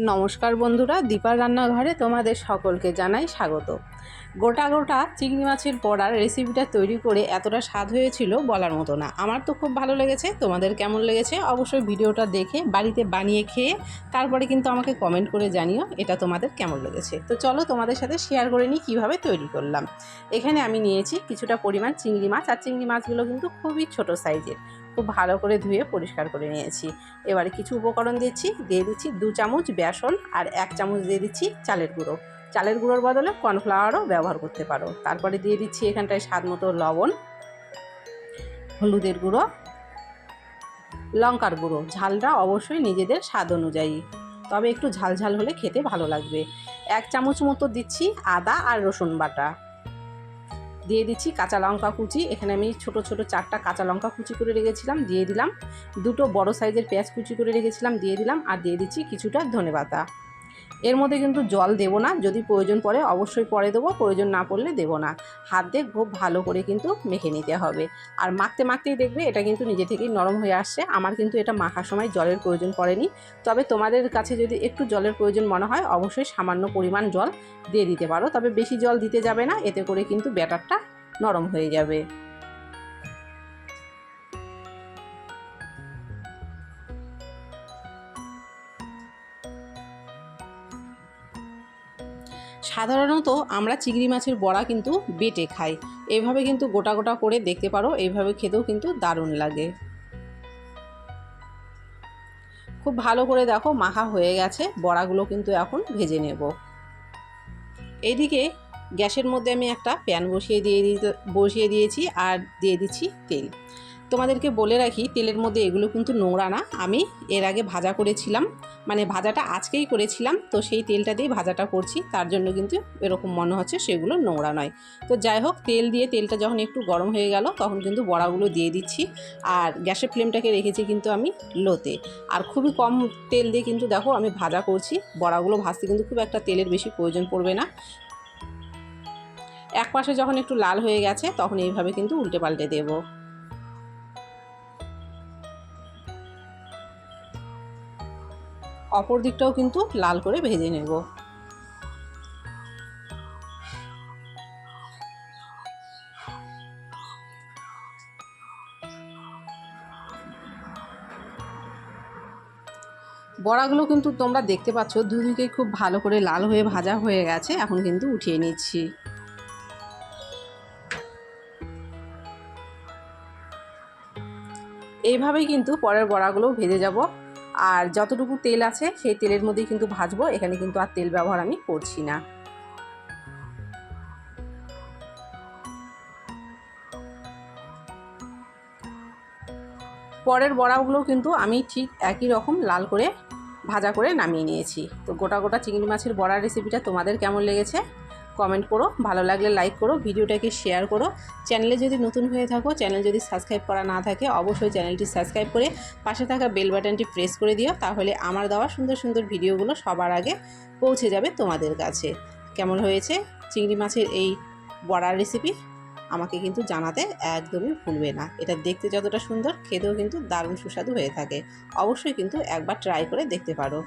নমস্কার বন্ধুরা, দীপার রান্নাঘরে তোমাদের সকলকে জানাই স্বাগত। গোটা গোটা চিংড়ি মাছের বড়ার রেসিপিটা তৈরি করে এতটা স্বাদ হয়েছিল বলার মতো না। আমার তো খুব ভালো লেগেছে। তোমাদের কেমন লেগেছে অবশ্যই ভিডিওটা দেখে বাড়িতে বানিয়ে খেয়ে তারপরে কিন্তু আমাকে কমেন্ট করে জানিও এটা তোমাদের কেমন লেগেছে। তো চলো তোমাদের সাথে শেয়ার করে নিই কীভাবে তৈরি করলাম। এখানে আমি নিয়েছি কিছুটা পরিমাণ চিংড়ি মাছ, আর চিংড়ি মাছগুলো কিন্তু খুবই ছোট সাইজের। খুব ভালো করে ধুয়ে পরিষ্কার করে নিয়েছি। এবারে কিছু উপকরণ দিয়ে দিচ্ছি 2 চামচ বেসন, আর 1 চামচ দিয়ে দিচ্ছি চালের গুঁড়ো। চালের গুঁড়োর বদলে কর্নফ্লাওয়ারও ব্যবহার করতে পারো। তারপরে দিয়ে দিচ্ছি এখানটায় স্বাদ মতো লবণ, হলুদের গুঁড়ো, লঙ্কার গুঁড়ো। ঝালটা অবশ্যই নিজেদের স্বাদ অনুযায়ী, তবে একটু ঝাল হলে খেতে ভালো লাগবে। 1 চামচ মতো দিচ্ছি আদা আর রসুন বাটা। দিয়ে দিচ্ছি কাঁচা লঙ্কা কুচি। এখানে আমি ছোট ছোট 4টা কাঁচা লঙ্কা কুচি করে রেখেছিলাম, দিয়ে দিলাম। 2টো বড় সাইজের পেঁয়াজ কুচি করে রেখেছিলাম, দিয়ে দিলাম। আর দিয়ে দিচ্ছি কিছুটা ধনেপাতা। এর মধ্যে কিন্তু জল দেবো না, যদি প্রয়োজন পড়ে অবশ্যই পরে দেবো, প্রয়োজন না পড়লে দেবো না। হাত দিয়ে খুব ভালো করে কিন্তু মেখে নিতে হবে। আর মাখতেই দেখবে এটা কিন্তু নিজে থেকেই নরম হয়ে আসছে। আমার কিন্তু এটা মাখার সময় জলের প্রয়োজন পড়েনি। তবে তোমাদের কাছে যদি একটু জলের প্রয়োজন মনে হয় অবশ্যই সামান্য পরিমাণ জল দিয়ে দিতে পারো, তবে বেশি জল দিতে যাবে না, এতে করে কিন্তু ব্যাটারটা নরম হয়ে যাবে। সাধারণত আমরা চিংড়ি মাছের বড়া কিন্তু বেটে খাই, এইভাবে কিন্তু গোটা গোটা করে দেখতে পারো, এইভাবে খেতেও কিন্তু দারুণ লাগে। খুব ভালো করে দেখো মাখা হয়ে গেছে, বড়াগুলো কিন্তু এখন ভেজে নেব। এইদিকে গ্যাসের মধ্যে আমি একটা প্যান বসিয়ে দিয়েছি, আর দিয়ে দিচ্ছি তেল। তোমাদেরকে বলে রাখি তেলের মধ্যে এগুলো কিন্তু নোংরা না। আমি এর আগে ভাজা করেছিলাম, মানে ভাজাটা আজকেই করেছিলাম, তো সেই তেলটা দিয়ে ভাজাটা করছি, তার জন্য কিন্তু এরকম মনে হচ্ছে সেগুলো নোংরা নয়। তো যাই হোক, তেলটা যখন একটু গরম হয়ে গেল তখন কিন্তু বড়াগুলো দিয়ে দিচ্ছি। আর গ্যাসের ফ্লেমটাকে রেখেছি কিন্তু আমি লোতে। আর খুবই কম তেল দিয়ে কিন্তু দেখো আমি ভাজা করছি। বড়াগুলো ভাজতে কিন্তু খুব একটা তেলের বেশি প্রয়োজন পড়বে না। এক পাশে যখন একটু লাল হয়ে গেছে তখন এইভাবে কিন্তু উল্টে পাল্টে দেবো। অপর দিকটাও কিন্তু লাল করে ভেজে নেব। বড়াগুলো কিন্তু তোমরা দেখতে পাচ্ছ দুদিকেই খুব ভালো করে লাল হয়ে ভাজা হয়ে গেছে। এখন কিন্তু উঠিয়ে নিচ্ছি। এইভাবেই কিন্তু পরের বড়াগুলো ভেজে যাব। আর যতটুকু তেল আছে সেই তেলের মধ্যেই কিন্তু ভাজবো, এখানে কিন্তু আর তেল ব্যবহার আমি করছি না। পরের বড়াগুলো কিন্তু আমি ঠিক একই রকম লাল করে ভাজা করে নামিয়ে নিয়েছি। তো গোটা গোটা চিংড়ি মাছের বড়ার রেসিপিটা তোমাদের কেমন লেগেছে কমেন্ট করো, ভালো লাগলে লাইক করো, ভিডিওটাকে শেয়ার করো। চ্যানেলে যদি নতুন হয়ে থাকো, চ্যানেল যদি সাবস্ক্রাইব করা না থাকে অবশ্যই চ্যানেলটি সাবস্ক্রাইব করে পাশে থাকা বেল বাটনটি প্রেস করে দিও, তাহলে আমার দেওয়া সুন্দর সুন্দর ভিডিওগুলো সবার আগে পৌঁছে যাবে তোমাদের কাছে। কেমন হয়েছে চিংড়ি মাছের এই বড়ার রেসিপি আমাকে কিন্তু জানাতে একদমই ভুলবে না। এটা দেখতে যতটা সুন্দর খেতেও কিন্তু দারুণ সুস্বাদু হয়ে থাকে। অবশ্যই কিন্তু একবার ট্রাই করে দেখতে পারো।